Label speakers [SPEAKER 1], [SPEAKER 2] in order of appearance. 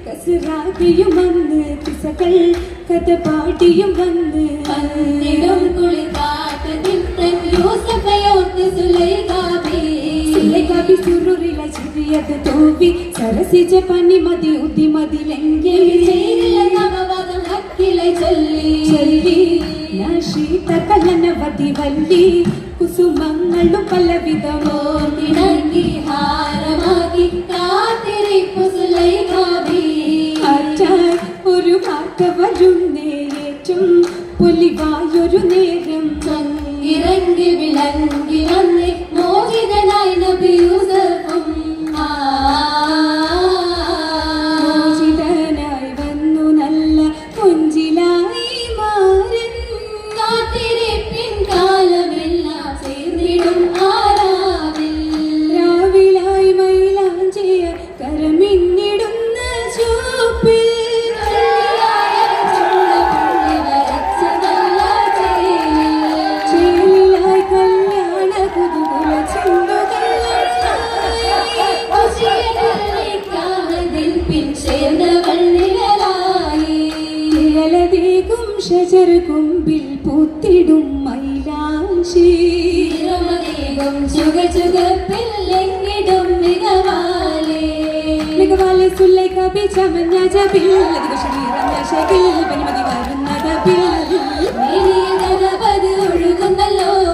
[SPEAKER 1] കസറാകിയും വന്ന് കിസകൾ കഥ പാടിയും വന്ന്
[SPEAKER 2] പന്നിടും കുളിക്കാത്തതിൻ യൂസഫയോർത്ത് സുലൈഖാബി
[SPEAKER 1] സുറുറില ചെറിയത് തോവി സരസിജ പനി മതി ഉതി മതിലെങ്കിൽ
[SPEAKER 2] നവവാദം ഹക്കിലെ ചൊല്ലി
[SPEAKER 1] ശീത കലനവതി വല്ലി കുസുമങ്ങളും പലവിധമോ
[SPEAKER 2] തിണങ്ങി ഹാരമാക്കി കാത്തിരിപ്പു സുലൈഖാബി
[SPEAKER 1] ഒരു വാർത്ത വരുന്നേ ഏറ്റവും പൊലിവായൊരു നേരം
[SPEAKER 2] ഇറങ്ങി വിളങ്ങി വന്ന് മോചിതനായി നബി യൂസഫും
[SPEAKER 1] മോചിതനായി വന്നു നല്ല കൊഞ്ചിലായി മാറൻ
[SPEAKER 2] കാത്തിരിപ്പിൻ കാലമെല്ലാം ചേർന്നിടും ആരാവിൽ
[SPEAKER 1] രാവിലായി മൈലാഞ്ചിയ കരമിന്നിടുന്ന ചൂപ്പിൽ ഷജർ കൊമ്പിൽ പൂത്തിടും മൈലാഞ്ചി
[SPEAKER 2] മികവാലെ
[SPEAKER 1] സുലൈഖാബി ചമഞ്ഞ ജബിൽ ശരീരം